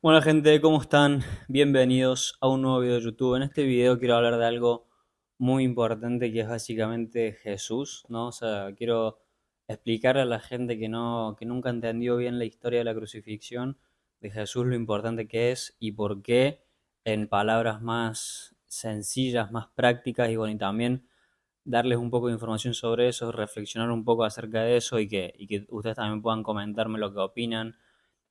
Bueno, gente, ¿cómo están? Bienvenidos a un nuevo video de YouTube. En este video quiero hablar de algo muy importante que es básicamente Jesús, ¿no? O sea, quiero explicarle a la gente que nunca entendió bien la historia de la crucifixión de Jesús, lo importante que es y por qué en palabras más sencillas, más prácticas y bueno, y también darles un poco de información sobre eso, reflexionar un poco acerca de eso y que ustedes también puedan comentarme lo que opinan,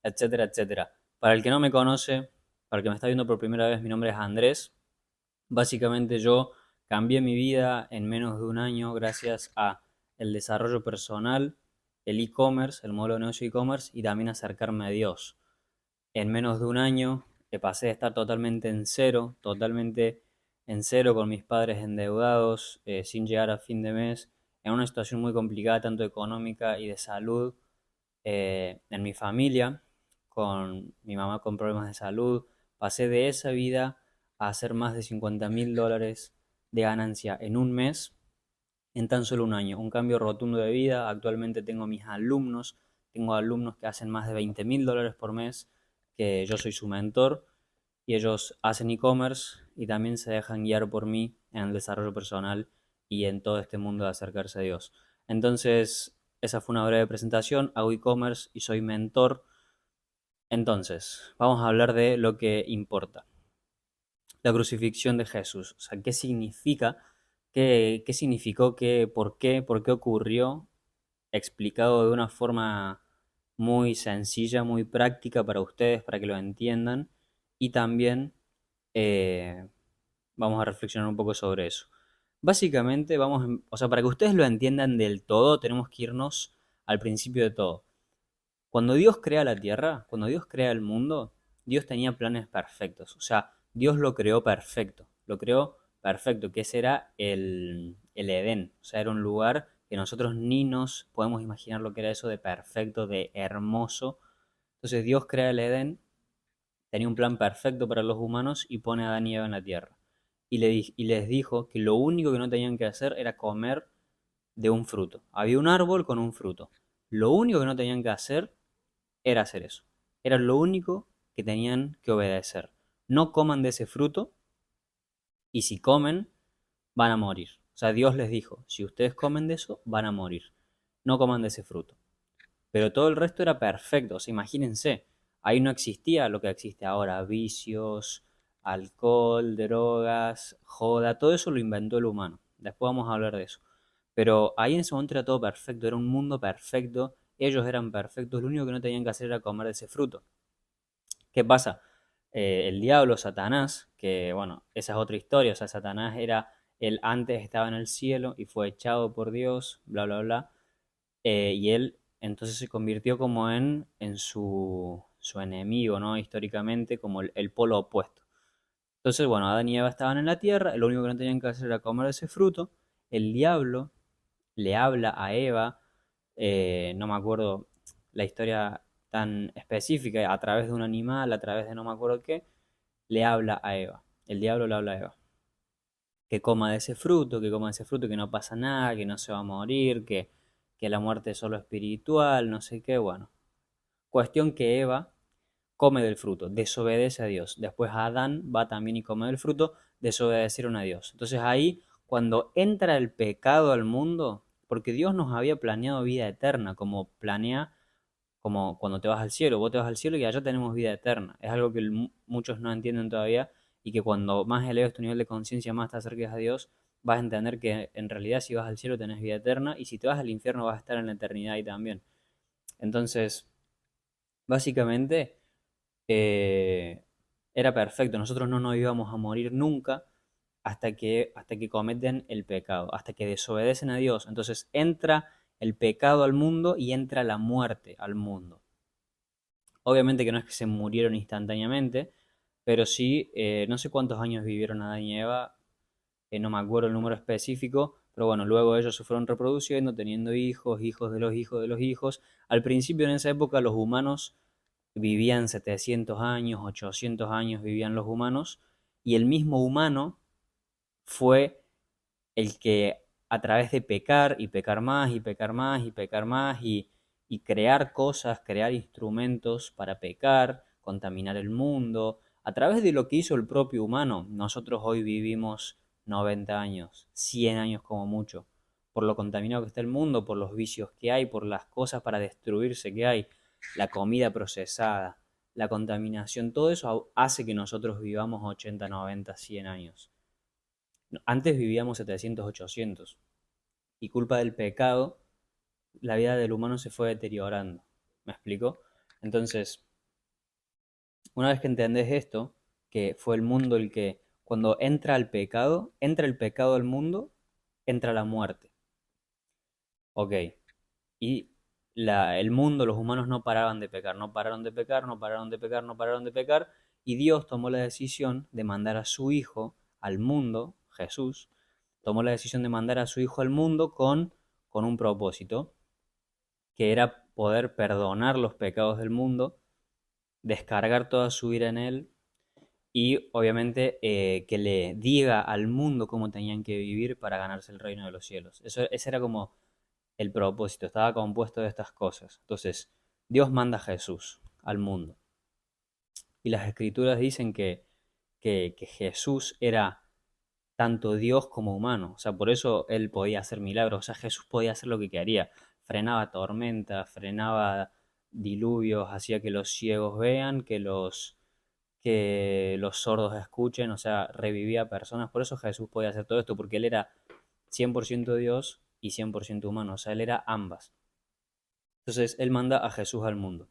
etcétera, etcétera. Para el que no me conoce, para el que me está viendo por primera vez, mi nombre es Andrés. Básicamente yo cambié mi vida en menos de un año gracias a el desarrollo personal, el e-commerce, el modelo de negocio e-commerce y también acercarme a Dios. En menos de un año pasé de estar totalmente en cero con mis padres endeudados, sin llegar a fin de mes, en una situación muy complicada, tanto económica y de salud, en mi familia, con mi mamá con problemas de salud. Pasé de esa vida a hacer más de $50.000 de ganancia en un mes, en tan solo un año. Un cambio rotundo de vida. Actualmente tengo alumnos que hacen más de $20.000 por mes, que yo soy su mentor y ellos hacen e-commerce y también se dejan guiar por mí en el desarrollo personal y en todo este mundo de acercarse a Dios. Entonces, esa fue una breve presentación. Hago e-commerce y soy mentor. Entonces, vamos a hablar de lo que importa. La crucifixión de Jesús. O sea, ¿qué significa? ¿Qué significó? ¿Por qué ocurrió? Explicado de una forma muy sencilla, muy práctica para ustedes, para que lo entiendan. Y también eh, vamos a reflexionar un poco sobre eso. Básicamente, o sea, para que ustedes lo entiendan del todo, tenemos que irnos al principio de todo. Cuando Dios crea la tierra, cuando Dios crea el mundo, Dios tenía planes perfectos. O sea, Dios lo creó perfecto, que ese era el Edén. O sea, era un lugar que nosotros ni nos podemos imaginar lo que era eso de perfecto, de hermoso. Entonces Dios crea el Edén, tenía un plan perfecto para los humanos y pone a Adán y Eva en la tierra. Y les dijo que lo único que no tenían que hacer era comer de un fruto. Había un árbol con un fruto. Lo único que no tenían que hacer era hacer eso. Era lo único que tenían que obedecer. No coman de ese fruto y si comen, van a morir. O sea, Dios les dijo, si ustedes comen de eso, van a morir. No coman de ese fruto. Pero todo el resto era perfecto. O sea, imagínense, ahí no existía lo que existe ahora, vicios, alcohol, drogas, joda, todo eso lo inventó el humano. Después vamos a hablar de eso. Pero ahí en ese momento era todo perfecto, era un mundo perfecto, ellos eran perfectos, lo único que no tenían que hacer era comer de ese fruto. ¿Qué pasa? El diablo, Satanás, que bueno, esa es otra historia, o sea, Satanás era, él antes estaba en el cielo y fue echado por Dios, bla, bla, bla, y él entonces se convirtió como en su enemigo, ¿no? Históricamente, como el polo opuesto. Entonces, bueno, Adán y Eva estaban en la tierra, lo único que no tenían que hacer era comer ese fruto, el diablo le habla a Eva, no me acuerdo la historia tan específica, a través de un animal, a través de no me acuerdo qué, le habla a Eva. El diablo le habla a Eva. Que coma de ese fruto, que coma de ese fruto, que no pasa nada, que no se va a morir, que la muerte es solo espiritual, no sé qué, bueno. Cuestión que Eva come del fruto, desobedece a Dios. Después Adán va también y come del fruto, desobedecieron a Dios. Entonces ahí, cuando entra el pecado al mundo, porque Dios nos había planeado vida eterna, como planea, como cuando te vas al cielo, vos te vas al cielo y allá tenemos vida eterna. Es algo que muchos no entienden todavía y que cuando más eleves tu nivel de conciencia, más te acerques a Dios, vas a entender que en realidad si vas al cielo tenés vida eterna y si te vas al infierno vas a estar en la eternidad ahí también. Entonces, básicamente eh, era perfecto. Nosotros no nos íbamos a morir nunca hasta que cometen el pecado, hasta que desobedecen a Dios. Entonces entra el pecado al mundo y entra la muerte al mundo. Obviamente que no es que se murieron instantáneamente, pero sí, no sé cuántos años vivieron Adán y Eva, no me acuerdo el número específico, pero bueno, luego ellos se fueron reproduciendo, teniendo hijos, hijos de los hijos de los hijos. Al principio en esa época los humanos vivían 700 años, 800 años vivían los humanos, y el mismo humano fue el que a través de pecar y pecar más y pecar más y pecar más y crear cosas, crear instrumentos para pecar, contaminar el mundo, a través de lo que hizo el propio humano. Nosotros hoy vivimos 90 años, 100 años como mucho, por lo contaminado que está el mundo, por los vicios que hay, por las cosas para destruirse que hay, la comida procesada, la contaminación, todo eso hace que nosotros vivamos 80, 90, 100 años. Antes vivíamos 700, 800 y culpa del pecado, la vida del humano se fue deteriorando. ¿Me explico? Entonces, una vez que entendés esto, que fue el mundo el que, cuando entra el pecado al mundo, entra la muerte. Ok. Y el mundo, los humanos no paraban de pecar, no pararon de pecar, no pararon de pecar, no pararon de pecar. Y Dios tomó la decisión de mandar a su Hijo al mundo, Jesús, tomó la decisión de mandar a su Hijo al mundo con un propósito, que era poder perdonar los pecados del mundo, descargar toda su ira en Él y obviamente que le diga al mundo cómo tenían que vivir para ganarse el reino de los cielos. Ese era como el propósito, estaba compuesto de estas cosas. Entonces, Dios manda a Jesús al mundo. Y las escrituras dicen que Jesús era tanto Dios como humano. O sea, por eso él podía hacer milagros. O sea, Jesús podía hacer lo que quería. Frenaba tormentas, frenaba diluvios, hacía que los ciegos vean, que los sordos escuchen, o sea, revivía personas. Por eso Jesús podía hacer todo esto, porque él era 100% Dios y 100% humano, o sea, él era ambas. Entonces, él manda a Jesús al mundo.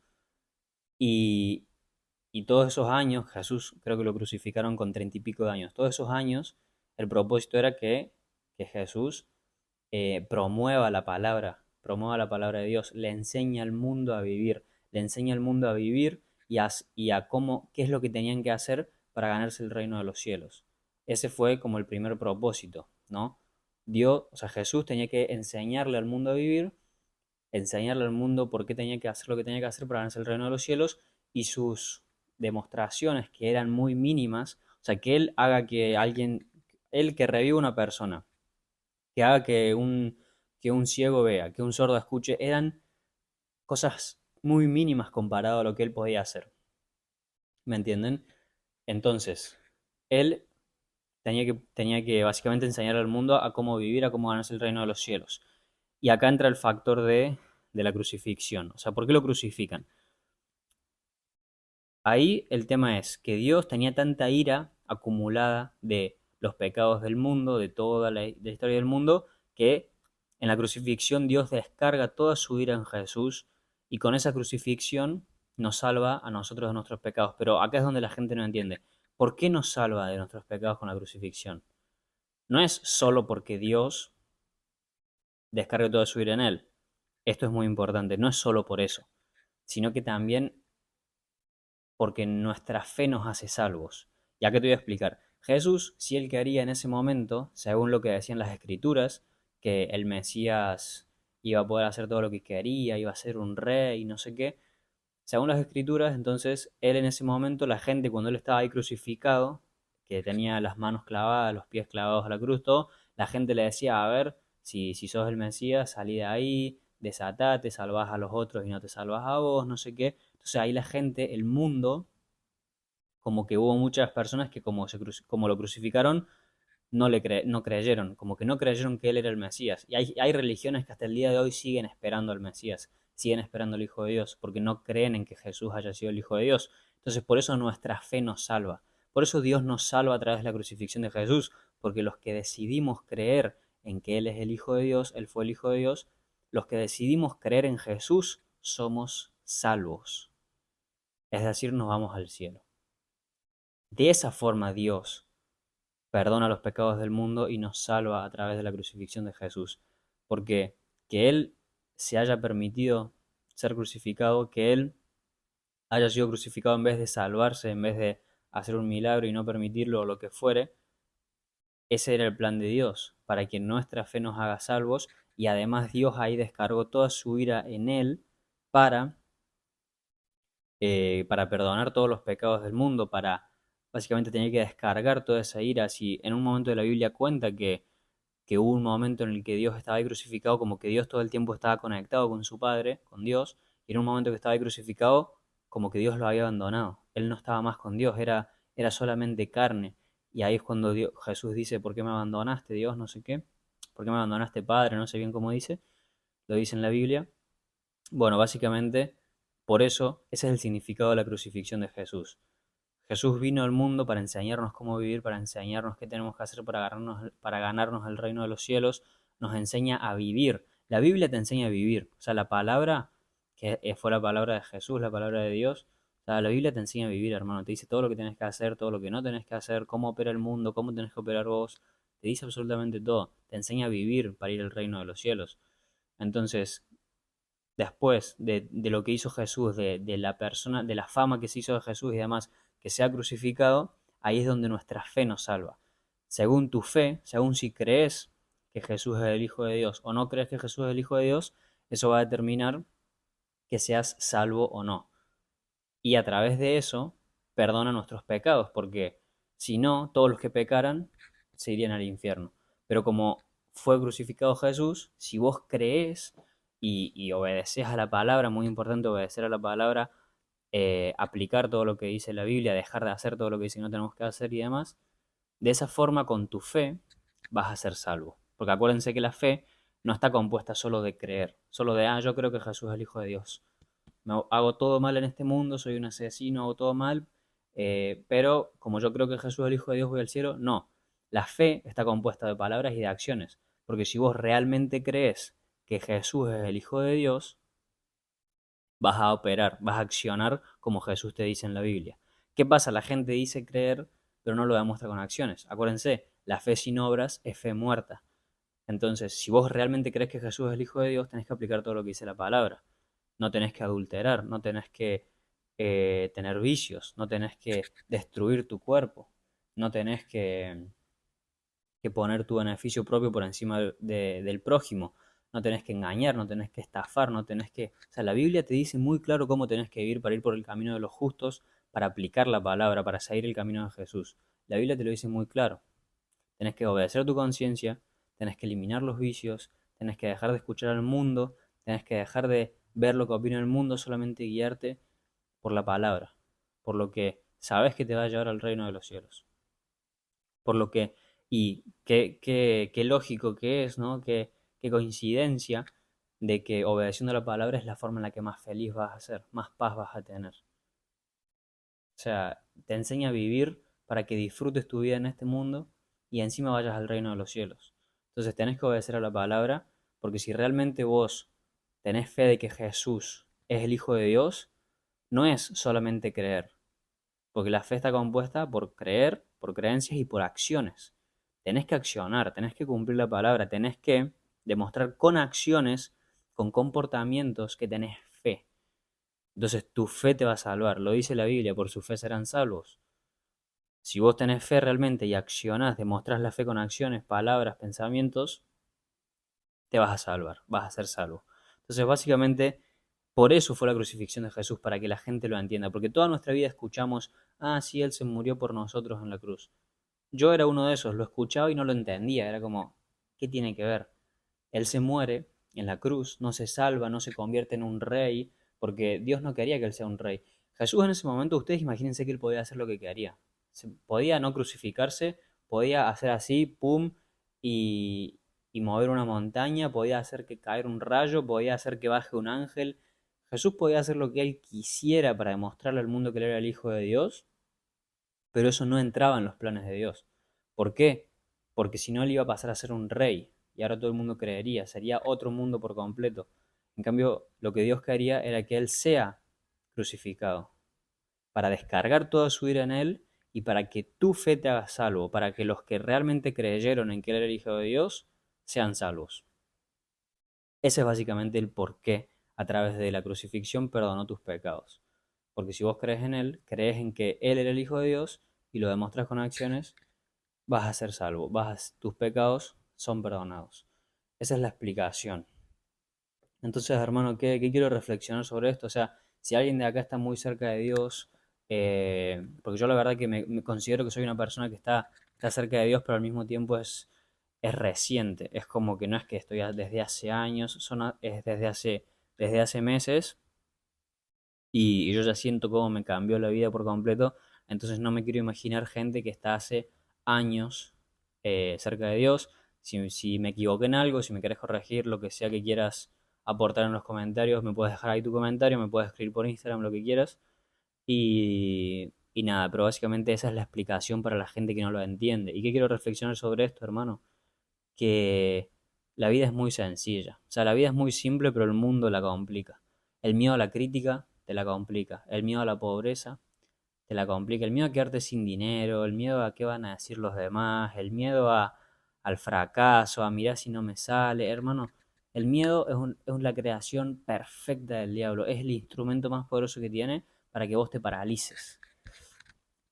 Y, y todos esos años, Jesús creo que lo crucificaron con 30 y pico de años. Todos esos años, el propósito era que Jesús promueva la palabra de Dios, le enseña al mundo a vivir, le enseña al mundo a vivir y a cómo, qué es lo que tenían que hacer para ganarse el reino de los cielos. Ese fue como el primer propósito, ¿no? Dios, o sea, Jesús tenía que enseñarle al mundo a vivir, enseñarle al mundo por qué tenía que hacer lo que tenía que hacer para ganarse el reino de los cielos y sus demostraciones que eran muy mínimas, o sea, que él haga que alguien, él que reviva una persona, que haga que un ciego vea, que un sordo escuche, eran cosas muy mínimas comparado a lo que él podía hacer. ¿Me entienden? Entonces, él tenía que básicamente enseñar al mundo a cómo vivir, a cómo ganarse el reino de los cielos. Y acá entra el factor de la crucifixión. O sea, ¿por qué lo crucifican? Ahí el tema es que Dios tenía tanta ira acumulada de los pecados del mundo, de toda la historia del mundo, que en la crucifixión Dios descarga toda su ira en Jesús y con esa crucifixión nos salva a nosotros de nuestros pecados. Pero acá es donde la gente no entiende. ¿Por qué nos salva de nuestros pecados con la crucifixión? No es solo porque Dios descargue toda su ira en él. Esto es muy importante. No es solo por eso, sino que también porque nuestra fe nos hace salvos. Ya que te voy a explicar. Jesús, si él quería en ese momento, según lo que decían las escrituras, que el Mesías iba a poder hacer todo lo que quería, iba a ser un rey y no sé qué, según las escrituras, entonces él en ese momento, la gente cuando él estaba ahí crucificado, que tenía las manos clavadas, los pies clavados a la cruz, todo, la gente le decía, a ver, si sos el Mesías, salí de ahí, desatate, salvás a los otros y no te salvás a vos, no sé qué. Entonces ahí la gente, el mundo, como que hubo muchas personas que como lo crucificaron, no creyeron, como que no creyeron que él era el Mesías. Y hay religiones que hasta el día de hoy siguen esperando al Mesías, siguen esperando al Hijo de Dios, porque no creen en que Jesús haya sido el Hijo de Dios. Entonces por eso nuestra fe nos salva. Por eso Dios nos salva a través de la crucifixión de Jesús, porque los que decidimos creer en que Él es el Hijo de Dios, Él fue el Hijo de Dios, los que decidimos creer en Jesús somos salvos. Es decir, nos vamos al cielo. De esa forma Dios perdona los pecados del mundo y nos salva a través de la crucifixión de Jesús. Porque que Él se haya permitido ser crucificado, que Él haya sido crucificado en vez de salvarse, en vez de hacer un milagro y no permitirlo o lo que fuere, ese era el plan de Dios, para que nuestra fe nos haga salvos y además Dios ahí descargó toda su ira en Él para, para perdonar todos los pecados del mundo, para básicamente tener que descargar toda esa ira. Si en un momento de la Biblia cuenta que hubo un momento en el que Dios estaba ahí crucificado, como que Dios todo el tiempo estaba conectado con su Padre, con Dios, y en un momento que estaba ahí crucificado, como que Dios lo había abandonado. él no estaba más con Dios, era solamente carne. Y ahí es cuando Jesús dice, ¿por qué me abandonaste, Dios? No sé qué. ¿Por qué me abandonaste, Padre? No sé bien cómo dice. Lo dice en la Biblia. Bueno, básicamente, por eso, ese es el significado de la crucifixión de Jesús. Jesús vino al mundo para enseñarnos cómo vivir, para enseñarnos qué tenemos que hacer para ganarnos el reino de los cielos. Nos enseña a vivir. La Biblia te enseña a vivir. O sea, la palabra, que fue la palabra de Jesús, la palabra de Dios, o sea, la Biblia te enseña a vivir, hermano. Te dice todo lo que tienes que hacer, todo lo que no tenés que hacer, cómo opera el mundo, cómo tenés que operar vos. Te dice absolutamente todo. Te enseña a vivir para ir al reino de los cielos. Entonces, después de lo que hizo Jesús, de la persona, de la fama que se hizo de Jesús y demás, que sea crucificado, ahí es donde nuestra fe nos salva. Según tu fe, según si crees que Jesús es el Hijo de Dios o no crees que Jesús es el Hijo de Dios, eso va a determinar que seas salvo o no. Y a través de eso, perdona nuestros pecados, porque si no, todos los que pecaran se irían al infierno. Pero como fue crucificado Jesús, si vos crees y obedeces a la palabra, muy importante obedecer a la palabra, aplicar todo lo que dice la Biblia, dejar de hacer todo lo que dice que no tenemos que hacer y demás, de esa forma con tu fe vas a ser salvo. Porque acuérdense que la fe no está compuesta solo de creer, solo de, yo creo que Jesús es el Hijo de Dios. Hago todo mal en este mundo, soy un asesino, hago todo mal, pero como yo creo que Jesús es el Hijo de Dios, voy al cielo. No, la fe está compuesta de palabras y de acciones, porque si vos realmente crees que Jesús es el Hijo de Dios, vas a operar, vas a accionar como Jesús te dice en la Biblia. ¿Qué pasa? La gente dice creer, pero no lo demuestra con acciones. Acuérdense, la fe sin obras es fe muerta. Entonces, si vos realmente crees que Jesús es el Hijo de Dios, tenés que aplicar todo lo que dice la palabra. No tenés que adulterar, no tenés que tener vicios, no tenés que destruir tu cuerpo, no tenés que poner tu beneficio propio por encima del prójimo, no tenés que engañar, no tenés que estafar, no tenés que... O sea, la Biblia te dice muy claro cómo tenés que vivir para ir por el camino de los justos, para aplicar la palabra, para seguir el camino de Jesús. La Biblia te lo dice muy claro. Tenés que obedecer a tu conciencia, tenés que eliminar los vicios, tenés que dejar de escuchar al mundo, tenés que dejar de ver lo que opina el mundo, solamente guiarte por la palabra, por lo que sabes que te va a llevar al reino de los cielos. Por lo que, y qué lógico que es, ¿no? Qué coincidencia de que obedeciendo a la palabra es la forma en la que más feliz vas a ser, más paz vas a tener. O sea, te enseña a vivir para que disfrutes tu vida en este mundo y encima vayas al reino de los cielos. Entonces tenés que obedecer a la palabra, porque si realmente vos tenés fe de que Jesús es el Hijo de Dios, no es solamente creer, porque la fe está compuesta por creer, por creencias y por acciones. Tenés que accionar, tenés que cumplir la palabra, tenés que demostrar con acciones, con comportamientos que tenés fe. Entonces tu fe te va a salvar, lo dice la Biblia, por su fe serán salvos. Si vos tenés fe realmente y accionás, demostrás la fe con acciones, palabras, pensamientos, te vas a salvar, vas a ser salvo. Entonces, básicamente, por eso fue la crucifixión de Jesús, para que la gente lo entienda, porque toda nuestra vida escuchamos, sí, Él se murió por nosotros en la cruz. Yo era uno de esos, lo escuchaba y no lo entendía, era como, ¿qué tiene que ver? Él se muere en la cruz, no se salva, no se convierte en un rey, porque Dios no quería que Él sea un rey. Jesús en ese momento, ustedes imagínense que Él podía hacer lo que quería. Podía no crucificarse, podía hacer así, pum, y, y mover una montaña, podía hacer que caer un rayo, podía hacer que baje un ángel. Jesús podía hacer lo que Él quisiera para demostrarle al mundo que Él era el Hijo de Dios, pero eso no entraba en los planes de Dios. ¿Por qué? Porque si no, él iba a pasar a ser un rey y ahora todo el mundo creería, sería otro mundo por completo. En cambio, lo que Dios quería era que él sea crucificado, para descargar toda su ira en él y para que tu fe te haga salvo, para que los que realmente creyeron en que él era el Hijo de Dios sean salvos. Ese es básicamente el porqué a través de la crucifixión perdonó tus pecados. Porque si vos crees en Él, crees en que Él era el Hijo de Dios y lo demuestras con acciones, vas a ser salvo, tus pecados son perdonados. Esa es la explicación. Entonces, hermano, ¿qué quiero reflexionar sobre esto? O sea, si alguien de acá está muy cerca de Dios, porque yo la verdad que me considero que soy una persona que está cerca de Dios, pero al mismo tiempo es reciente. Es como que no es que estoy desde hace años, es desde hace meses. y yo ya siento cómo me cambió la vida por completo, entonces no me quiero imaginar gente que está hace años cerca de Dios. Si me equivoqué en algo, si me querés corregir, lo que sea que quieras aportar en los comentarios, me puedes dejar ahí tu comentario, me puedes escribir por Instagram, lo que quieras. Y nada, pero básicamente esa es la explicación para la gente que no lo entiende. ¿Y qué quiero reflexionar sobre esto, hermano? Que la vida es muy sencilla. O sea, la vida es muy simple, pero el mundo la complica. El miedo a la crítica te la complica. El miedo a la pobreza te la complica. El miedo a quedarte sin dinero, el miedo a qué van a decir los demás, el miedo al fracaso, a mirar si no me sale. Hermano, el miedo es la creación perfecta del diablo. Es el instrumento más poderoso que tiene para que vos te paralices.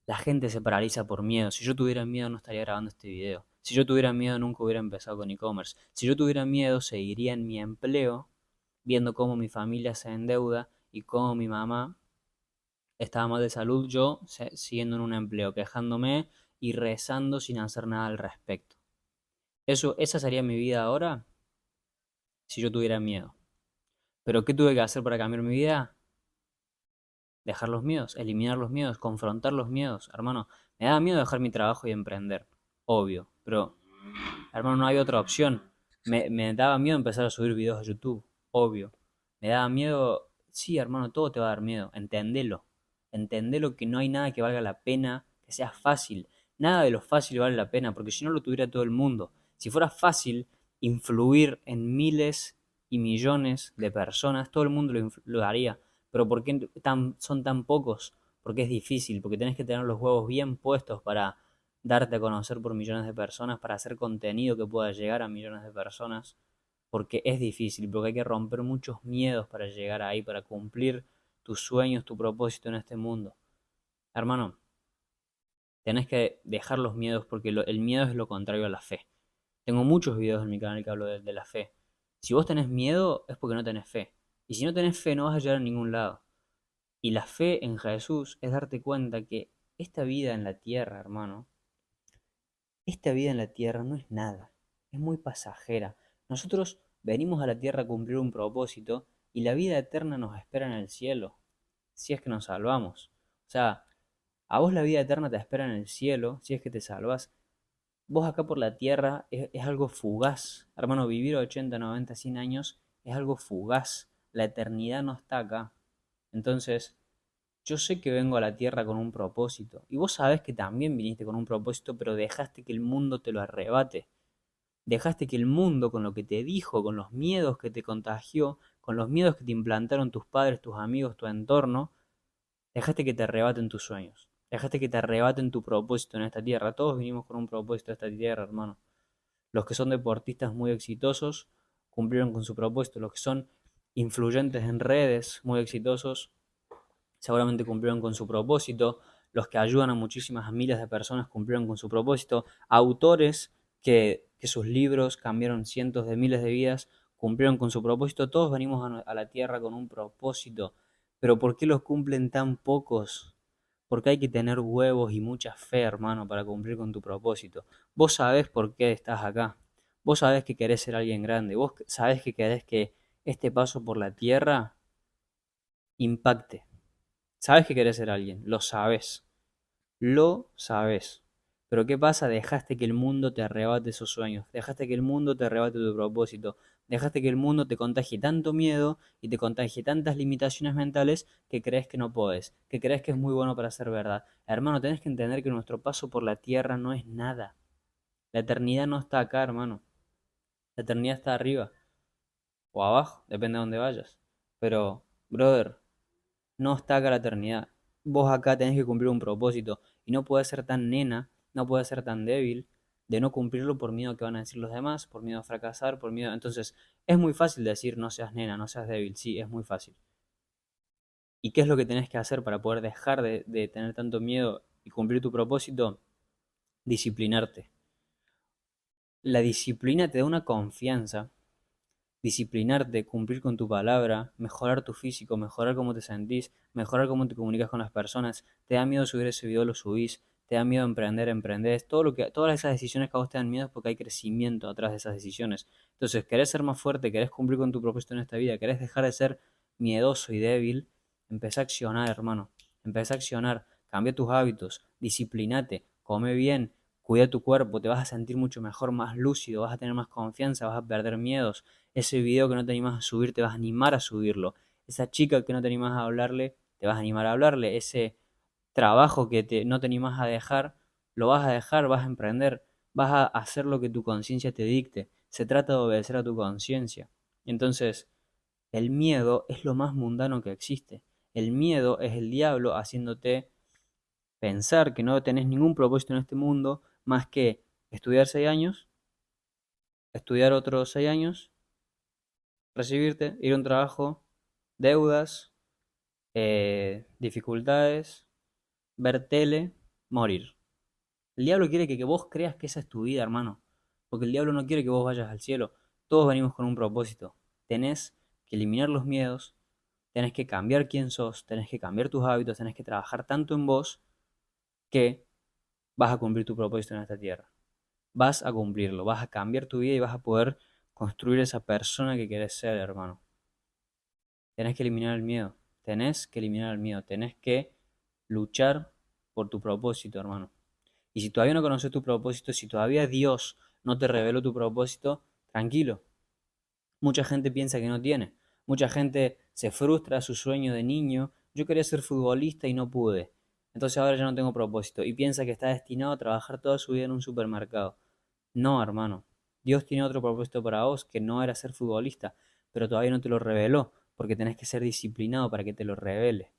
La gente se paraliza por miedo. Si yo tuviera miedo no estaría grabando este video. Si yo tuviera miedo nunca hubiera empezado con e-commerce. Si yo tuviera miedo seguiría en mi empleo viendo cómo mi familia se endeuda y cómo mi mamá estaba mal de salud, yo siguiendo en un empleo, quejándome y rezando sin hacer nada al respecto. Esa sería mi vida ahora si yo tuviera miedo. Pero ¿qué tuve que hacer para cambiar mi vida? Dejar los miedos, eliminar los miedos, confrontar los miedos. Hermano, me daba miedo dejar mi trabajo y emprender, obvio, pero hermano, no había otra opción. Me daba miedo empezar a subir videos a YouTube, obvio. Me daba miedo, sí, hermano, todo te va a dar miedo, entendelo. Entendelo que no hay nada que valga la pena, que sea fácil. Nada de lo fácil vale la pena, porque si no lo tuviera todo el mundo. Si fuera fácil influir en miles y millones de personas, todo el mundo lo haría. Pero ¿por qué son tan pocos? Porque es difícil, porque tenés que tener los huevos bien puestos para darte a conocer por millones de personas, para hacer contenido que pueda llegar a millones de personas, porque es difícil, porque hay que romper muchos miedos para llegar ahí, para cumplir tus sueños, tu propósito en este mundo. Hermano, tenés que dejar los miedos porque el miedo es lo contrario a la fe. Tengo muchos videos en mi canal que hablo de la fe. Si vos tenés miedo es porque no tenés fe. Y si no tenés fe no vas a llegar a ningún lado. Y la fe en Jesús es darte cuenta que esta vida en la tierra, hermano, esta vida en la tierra no es nada, es muy pasajera. Nosotros venimos a la tierra a cumplir un propósito y la vida eterna nos espera en el cielo, si es que nos salvamos. O sea, a vos la vida eterna te espera en el cielo, si es que te salvas. Vos acá por la tierra es algo fugaz. Hermano, vivir 80, 90, 100 años es algo fugaz. La eternidad no está acá. Entonces, yo sé que vengo a la tierra con un propósito. Y vos sabés que también viniste con un propósito, pero dejaste que el mundo te lo arrebate. Dejaste que el mundo, con lo que te dijo, con los miedos que te contagió, con los miedos que te implantaron tus padres, tus amigos, tu entorno, dejaste que te arrebaten tus sueños. Dejaste que te arrebaten tu propósito en esta tierra. Todos vinimos con un propósito a esta tierra, hermano. Los que son deportistas muy exitosos cumplieron con su propósito. Los que son influyentes en redes muy exitosos seguramente cumplieron con su propósito, los que ayudan a muchísimas a miles de personas cumplieron con su propósito, autores que sus libros cambiaron cientos de miles de vidas cumplieron con su propósito, todos venimos a la tierra con un propósito, pero ¿por qué los cumplen tan pocos? Porque hay que tener huevos y mucha fe, hermano, para cumplir con tu propósito. Vos sabés por qué estás acá. Vos sabés que querés ser alguien grande. Vos sabés que querés que este paso por la tierra impacte. Sabes que querés ser alguien, lo sabes, lo sabes. Pero ¿qué pasa? Dejaste que el mundo te arrebate esos sueños, dejaste que el mundo te arrebate tu propósito, dejaste que el mundo te contagie tanto miedo y te contagie tantas limitaciones mentales que crees que no podés, que crees que es muy bueno para ser verdad. Hermano, tenés que entender que nuestro paso por la tierra no es nada. La eternidad no está acá, hermano. La eternidad está arriba o abajo, depende de dónde vayas. Pero, brother, no está acá la eternidad. Vos acá tenés que cumplir un propósito y no puedes ser tan nena, no puedes ser tan débil de no cumplirlo por miedo a que van a decir los demás, por miedo a fracasar, por miedo. Entonces, es muy fácil decir no seas nena, no seas débil, sí, es muy fácil. ¿Y qué es lo que tenés que hacer para poder dejar de tener tanto miedo y cumplir tu propósito? Disciplinarte. La disciplina te da una confianza. Disciplinarte, cumplir con tu palabra, mejorar tu físico, mejorar cómo te sentís, mejorar cómo te comunicas con las personas. Te da miedo subir ese video, lo subís. Te da miedo emprender, emprendés. Todas esas decisiones que a vos te dan miedo es porque hay crecimiento atrás de esas decisiones. Entonces, querés ser más fuerte, querés cumplir con tu propósito en esta vida, querés dejar de ser miedoso y débil. Empezá a accionar, hermano. Empezá a accionar. Cambia tus hábitos. Disciplinate. Come bien. Cuida tu cuerpo. Te vas a sentir mucho mejor, más lúcido. Vas a tener más confianza. Vas a perder miedos. Ese video que no te animas a subir, te vas a animar a subirlo. Esa chica que no te animas a hablarle, te vas a animar a hablarle. Ese trabajo que no te animas a dejar, lo vas a dejar, vas a emprender. Vas a hacer lo que tu conciencia te dicte. Se trata de obedecer a tu conciencia. Entonces, el miedo es lo más mundano que existe. El miedo es el diablo haciéndote pensar que no tenés ningún propósito en este mundo más que estudiar 6 años, estudiar otros 6 años, recibirte, ir a un trabajo, deudas, dificultades, ver tele, morir. El diablo quiere que vos creas que esa es tu vida, hermano. Porque el diablo no quiere que vos vayas al cielo. Todos venimos con un propósito. Tenés que eliminar los miedos, tenés que cambiar quién sos, tenés que cambiar tus hábitos, tenés que trabajar tanto en vos que vas a cumplir tu propósito en esta tierra. Vas a cumplirlo, vas a cambiar tu vida y vas a poder construir esa persona que querés ser, hermano. Tenés que eliminar el miedo, tenés que eliminar el miedo, tenés que luchar por tu propósito, hermano. Y si todavía no conoces tu propósito, si todavía Dios no te reveló tu propósito, tranquilo. Mucha gente piensa que no tiene. Mucha gente se frustra a su sueño de niño. Yo quería ser futbolista y no pude. Entonces ahora ya no tengo propósito. Y piensa que está destinado a trabajar toda su vida en un supermercado. No, hermano. Dios tiene otro propósito para vos que no era ser futbolista, pero todavía no te lo reveló, porque tenés que ser disciplinado para que te lo revele.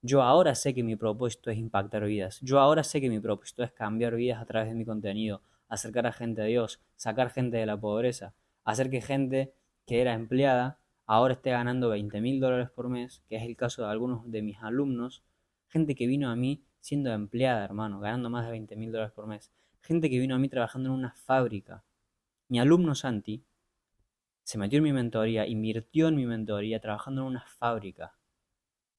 Yo ahora sé que mi propósito es impactar vidas. Yo ahora sé que mi propósito es cambiar vidas a través de mi contenido, acercar a gente a Dios, sacar gente de la pobreza, hacer que gente que era empleada ahora esté ganando $20.000 por mes, que es el caso de algunos de mis alumnos, gente que vino a mí siendo empleada, hermano, ganando más de $20.000 por mes, gente que vino a mí trabajando en una fábrica. Mi alumno Santi se metió en mi mentoría, invirtió en mi mentoría, trabajando en una fábrica,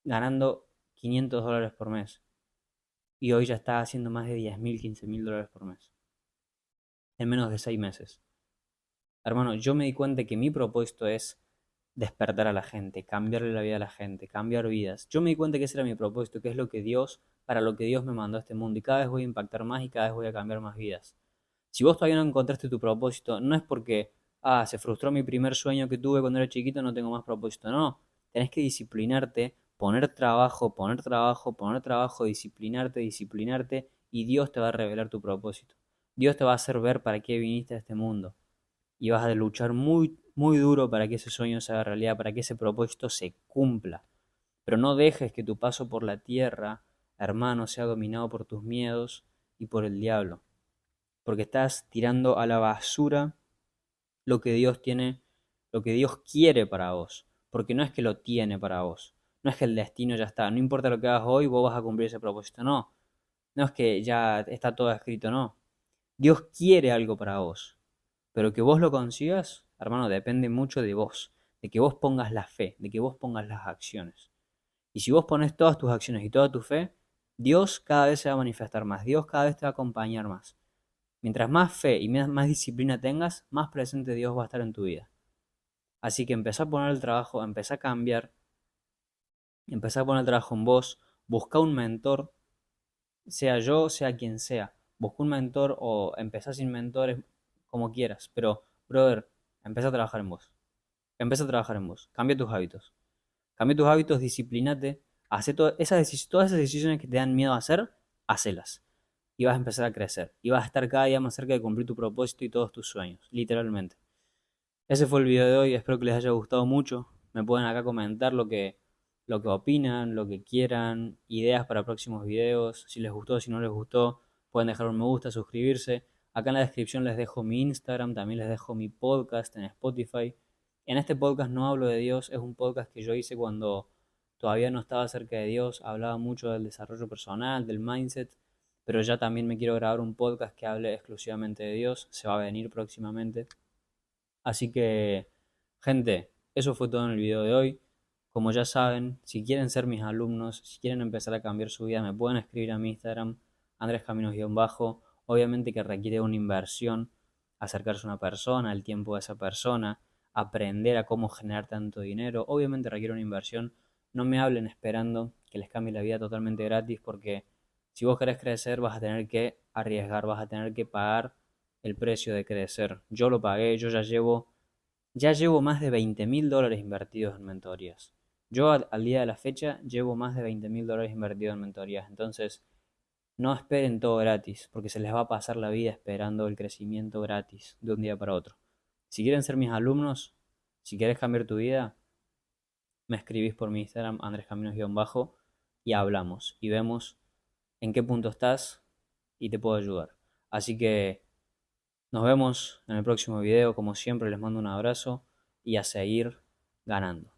ganando $500 por mes. Y hoy ya está haciendo más de 10.000, $15.000 por mes. En menos de 6 meses. Hermano, yo me di cuenta que mi propósito es despertar a la gente, cambiarle la vida a la gente, cambiar vidas. Yo me di cuenta que ese era mi propósito, que es lo que Dios, para lo que Dios me mandó a este mundo. Y cada vez voy a impactar más y cada vez voy a cambiar más vidas. Si vos todavía no encontraste tu propósito, no es porque, se frustró mi primer sueño que tuve cuando era chiquito, no tengo más propósito. No, tenés que disciplinarte, poner trabajo, poner trabajo, poner trabajo, disciplinarte, disciplinarte, y Dios te va a revelar tu propósito. Dios te va a hacer ver para qué viniste a este mundo y vas a luchar muy, muy duro para que ese sueño se haga realidad, para que ese propósito se cumpla. Pero no dejes que tu paso por la tierra, hermano, sea dominado por tus miedos y por el diablo, porque estás tirando a la basura lo que Dios tiene, lo que Dios quiere para vos, porque no es que lo tiene para vos, no es que el destino ya está, no importa lo que hagas hoy, vos vas a cumplir ese propósito, no, no es que ya está todo escrito, no. Dios quiere algo para vos, pero que vos lo consigas, hermano, depende mucho de vos, de que vos pongas la fe, de que vos pongas las acciones. Y si vos pones todas tus acciones y toda tu fe, Dios cada vez se va a manifestar más, Dios cada vez te va a acompañar más. Mientras más fe y más disciplina tengas, más presente Dios va a estar en tu vida. Así que empezá a poner el trabajo, empezá a cambiar, empezá a poner el trabajo en vos, busca un mentor, sea yo, sea quien sea. Busca un mentor o empezá sin mentores, como quieras. Pero, brother, empezá a trabajar en vos. Empieza a trabajar en vos. Cambia tus hábitos. Cambia tus hábitos, disciplínate. Hace todas esas decisiones que te dan miedo a hacer, hacelas. Y vas a empezar a crecer. Y vas a estar cada día más cerca de cumplir tu propósito y todos tus sueños. Literalmente. Ese fue el video de hoy. Espero que les haya gustado mucho. Me pueden acá comentar lo que opinan, lo que quieran, ideas para próximos videos. Si les gustó, si no les gustó, pueden dejar un me gusta, suscribirse. Acá en la descripción les dejo mi Instagram, también les dejo mi podcast en Spotify. En este podcast no hablo de Dios, es un podcast que yo hice cuando todavía no estaba cerca de Dios, hablaba mucho del desarrollo personal, del mindset, pero ya también me quiero grabar un podcast que hable exclusivamente de Dios, se va a venir próximamente. Así que, gente, eso fue todo en el video de hoy. Como ya saben, si quieren ser mis alumnos, si quieren empezar a cambiar su vida, me pueden escribir a mi Instagram, Andrés Caminos-bajo. Obviamente que requiere una inversión, acercarse a una persona, el tiempo de esa persona, aprender a cómo generar tanto dinero. Obviamente requiere una inversión. no me hablen esperando que les cambie la vida totalmente gratis, porque si vos querés crecer vas a tener que arriesgar, vas a tener que pagar el precio de crecer. Yo lo pagué, yo ya llevo más de $20.000 invertidos en mentorías. Yo al día de la fecha llevo más de $20.000 invertidos en mentorías. Entonces, no esperen todo gratis, porque se les va a pasar la vida esperando el crecimiento gratis de un día para otro. Si quieren ser mis alumnos, si quieres cambiar tu vida, me escribís por mi Instagram, andrescaminos-bajo, y hablamos y vemos en qué punto estás y te puedo ayudar. Así que nos vemos en el próximo video. Como siempre, les mando un abrazo y a seguir ganando.